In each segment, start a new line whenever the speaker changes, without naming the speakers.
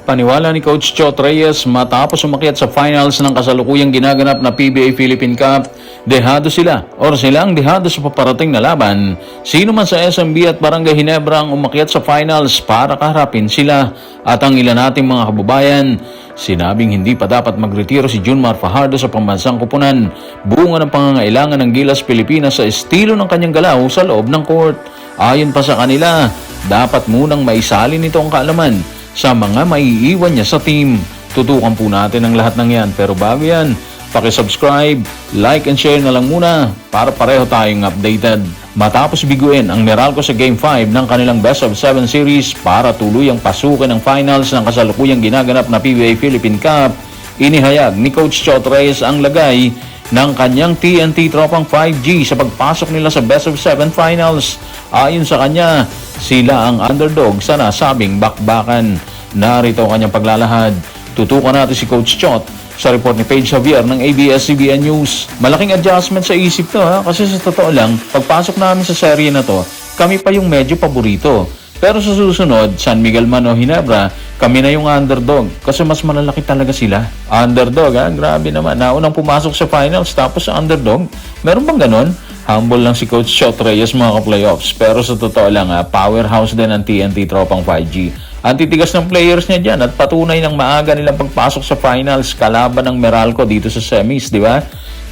Paniwala ni Coach Chot Reyes, matapos umakyat sa finals ng kasalukuyang ginaganap na PBA Philippine Cup, dehado sila or sila ang dehado sa paparating na laban. Sino man sa SMB at Barangay Ginebra ang umakyat sa finals para kaharapin sila at ang ilan nating mga kababayan. Sinabing hindi pa dapat magretiro si Junmar Fajardo sa pambansang kupunan, bunga ng pangangailangan ng Gilas Pilipinas sa estilo ng kanyang galaw sa loob ng court. Ayon pa sa kanila, dapat munang maisali nito ang kaalaman sa mga maiiwan niya sa team. Tutukan po natin ang lahat ng yan. Pero bago yan, paki-subscribe, like and share na lang muna para pareho tayong updated. Matapos biguin ang Meralco sa Game 5 ng kanilang Best of 7 series para tuluyang pasukin ang finals ng kasalukuyang ginaganap na PBA Philippine Cup, inihayag ni Coach Chot Reyes ang lagay ng kanyang TNT Tropang 5G sa pagpasok nila sa Best of 7 finals. Ayon sa kanya, sila ang underdog sa nasabing bakbakan. Narito ang kanyang paglalahad. Tutukan natin si Coach Chot sa report ni Paige Javier ng ABS-CBN News. Malaking adjustment sa isip to kasi sa totoo lang, pagpasok namin sa serye na to, kami pa yung medyo paborito. Pero sa susunod, San Miguel man o Ginebra, kami na yung underdog kasi mas malalaki talaga sila. Underdog grabe naman. Naunang pumasok sa finals tapos sa underdog. Meron bang ganon? Humble lang si Coach Chot Reyes mga ka-playoffs. Pero sa totoo lang powerhouse din ang TNT Tropang 5G. Ang titigas ng players niya dyan at patunay ng maaga nilang pagpasok sa finals kalaban ng Meralco dito sa semis, di ba?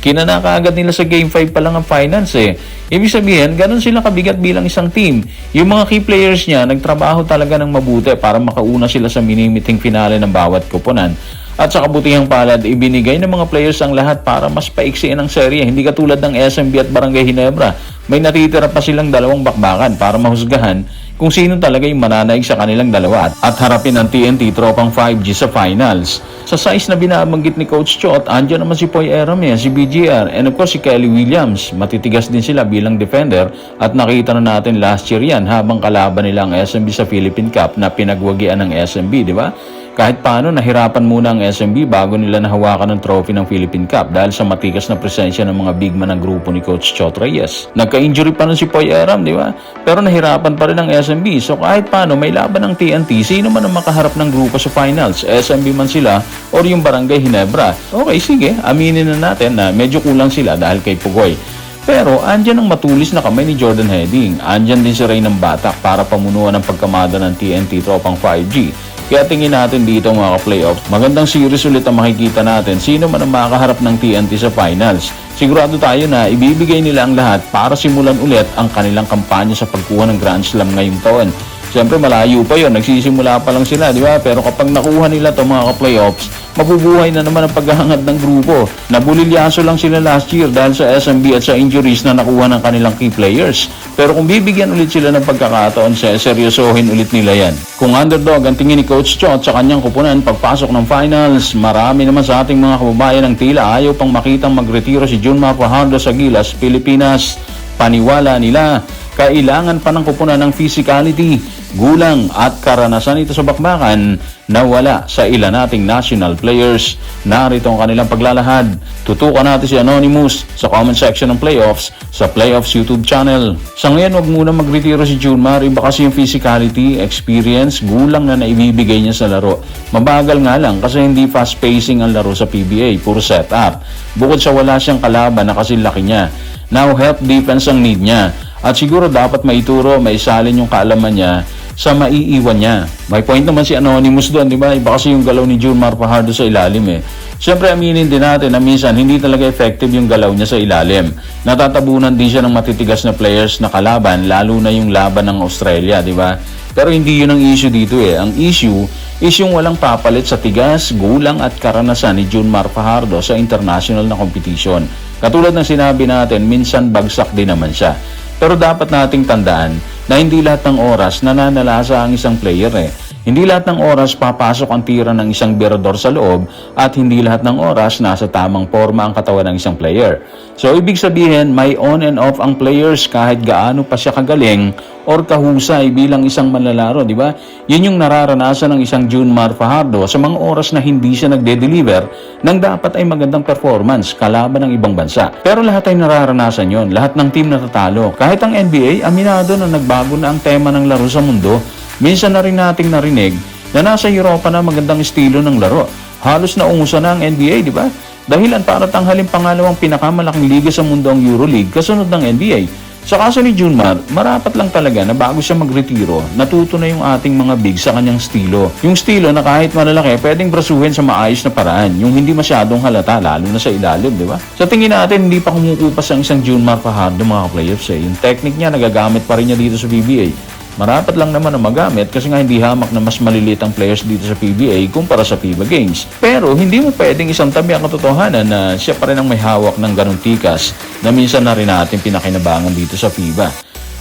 Kinana agad nila sa Game 5 pa lang ang finals Ibig sabihin, ganun sila kabigat bilang isang team. Yung mga key players niya, nagtrabaho talaga ng mabuti para makauna sila sa minimiting finale ng bawat kupunan. At sa kabutihang palad, ibinigay ng mga players ang lahat para mas paiksiin ang serye. Hindi katulad ng SMB at Barangay Ginebra. May natitira pa silang dalawang bakbakan para mahusgahan kung sino talaga yung mananaig sa kanilang dalawa at harapin ang TNT Tropang 5G sa finals. Sa size na binabanggit ni Coach Chot, andyan naman si Poy Aram, si BGR, and of course si Kelly Williams. Matitigas din sila bilang defender at nakita na natin last year yan habang kalaban nila ang SMB sa Philippine Cup na pinagwagian ng SMB, di ba? Kahit paano, nahirapan muna ang SMB bago nila nahawakan ng trophy ng Philippine Cup dahil sa matikas na presensya ng mga big man ng grupo ni Coach Chot Reyes. Nagka-injury pa nun si Poy Aram, di ba? Pero nahirapan pa rin ang SMB. So kahit paano, may laban ng TNT. Sino man ang makaharap ng grupo sa finals? SMB man sila or yung Barangay Ginebra? Okay, sige. Aminin na natin na medyo kulang sila dahil kay Pugoy. Pero andyan ang matulis na kamay ni Jordan Heading. Andyan din si Ray ng Batak para pamunuan ang pagkamada ng TNT Tropang 5G. Kaya tingin natin dito mga ka-playoffs, magandang series ulit ang makikita natin sino man ang makaharap ng TNT sa finals. Sigurado tayo na ibibigay nila ang lahat para simulan ulit ang kanilang kampanya sa pagkuha ng Grand Slam ngayong taon. Siyempre malayo pa yon, nagsisimula pa lang sila, di ba? Pero kapag nakuha nila itong mga ka-playoffs, mabubuhay na naman ang paghahangad ng grupo. Nabulilyaso lang sila last year dahil sa SMB at sa injuries na nakuha ng kanilang key players. Pero kung bibigyan ulit sila ng pagkakataon, seryosohin ulit nila yan. Kung underdog ang tingin ni Coach Chot sa kanyang kupunan pagpasok ng finals, marami naman sa ating mga kababayan ang tila ayaw pang makitang magretiro si Junmar Fajardo sa Gilas, Pilipinas. Paniwala nila, kailangan pa ng kupunan ng physicality, gulang at karanasan ito sa bakbakan na wala sa ilan nating national players. Narito ang kanilang paglalahad. Tutukan natin si Anonymous sa comment section ng playoffs sa Playoffs YouTube channel. Sa ngayon, wag muna magretiro si Junmar. Iba kasi yung physicality, experience, gulang na naibibigay niya sa laro. Mabagal nga lang kasi hindi fast pacing ang laro sa PBA, puro setup. Bukod sa wala siyang kalaban na kasi laki niya. Now, help defense ang need niya. At siguro dapat maituro, maisalin yung kaalaman niya sa maiiwan niya. May point naman si Anonymous doon, di ba? Iba kasi yung galaw ni Junmar Fajardo sa ilalim Siyempre, aminin din natin na minsan hindi talaga effective yung galaw niya sa ilalim. Natatabunan din siya ng matitigas na players na kalaban, lalo na yung laban ng Australia, di ba? Pero hindi yun ang issue dito Ang issue is yung walang papalit sa tigas, gulang at karanasan ni Junmar Fajardo sa international na competition. Katulad ng sinabi natin, minsan bagsak din naman siya. Pero dapat nating tandaan na hindi lahat ng oras nananalasa ang isang player Hindi lahat ng oras papasok ang tira ng isang birador sa loob at hindi lahat ng oras nasa tamang forma ang katawan ng isang player. So, ibig sabihin, may on and off ang players kahit gaano pa siya kagaling or kahusay bilang isang manlalaro, di ba? Yun yung nararanasan ng isang Junmar Fajardo sa mga oras na hindi siya nagde-deliver nang dapat ay magandang performance kalaban ng ibang bansa. Pero lahat ay nararanasan yon, lahat ng team natatalo. Kahit ang NBA, aminado na nagbago na ang tema ng laro sa mundo. Minsan na rin nating narinig na nasa Europa na magandang estilo ng laro. Halos naungusan na ang NBA, di ba? Dahilan para tanghalin pangalawang pinakamalaking liga sa mundo ang EuroLeague kasunod ng NBA. Sa kaso ni Junmar, marapat lang talaga na bago siya magretiro, natuto na yung ating mga big sa kanyang estilo. Yung estilo na kahit malalaki, pwedeng brasuhin sa maayos na paraan, yung hindi masyadong halata, lalo na sa ilalim, di ba? Sa tingin natin, hindi pa kumukupas ang isang Junmar Fajardo mga playoffs eh. Yung technique niya, nagagamit pa rin niya dito sa PBA. Marapat lang naman na magamit kasi nga hindi hamak na mas maliliit ang players dito sa PBA kumpara sa FIBA Games. Pero hindi mo pwedeng isang tabi ang katotohanan na siya pa rin ang may hawak ng ganong tikas na minsan na rin natin pinakinabangan dito sa FIBA.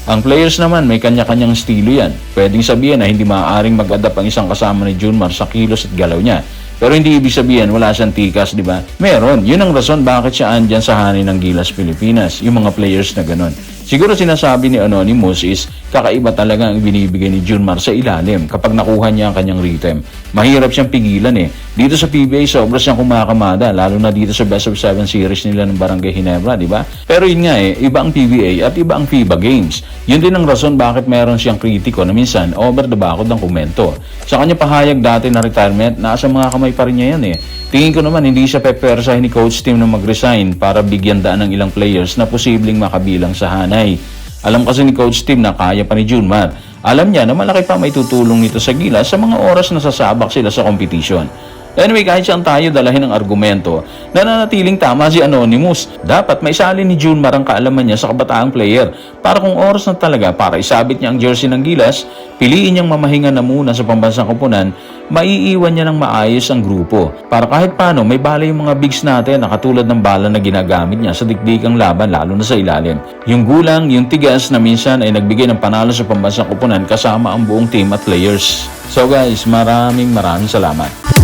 Ang players naman may kanya-kanyang estilo yan. Pwedeng sabihin na hindi maaaring mag-adapt ang isang kasama ni Junmar sa kilos at galaw niya. Pero hindi ibig sabihin wala siyang tikas, di ba? Meron. Yun ang rason bakit siya andyan sa hanin ng Gilas Pilipinas, yung mga players na ganon. Siguro sinasabi ni Anonymous is kakaiba talaga ang binibigay ni Junmar sa ilalim kapag nakuha niya ang kanyang rhythm. Mahirap siyang pigilan eh. Dito sa PBA, sobra siyang kumakamada, lalo na dito sa Best of 7 series nila ng Barangay Ginebra, di ba? Pero yun nga eh, iba ang PBA at iba ang FIBA Games. Yun din ang rason bakit meron siyang kritiko na minsan over the bakod ng komento. Sa kanya pahayag dati na retirement, nasa mga kamay pa rin niya yan eh. Tingin ko naman hindi siya pepersahin ni coach team na mag-resign para bigyan daan ng ilang players na posibleng makabilang sa hanay. Alam kasi ni coach team na kaya pa ni Junmar. Alam niya na malaki pa may tutulong nito sa Gilas sa mga oras na sasabak sila sa competition. Anyway, kahit saan tayo dalahin ng argumento, nananatiling tama si Anonymous. Dapat maisali ni Junmar ang kaalaman niya sa kabataang player para kung oras na talaga para isabit niya ang jersey ng Gilas, piliin niyang mamahinga na muna sa pambansang koponan, maiiwan niya ng maayos ang grupo. Para kahit paano, may bala yung mga bigs natin na katulad ng bala na ginagamit niya sa dikdikang laban lalo na sa ilalim. Yung gulang, yung tigas na minsan ay nagbigay ng panalo sa pambansang koponan kasama ang buong team at players. So guys, maraming salamat.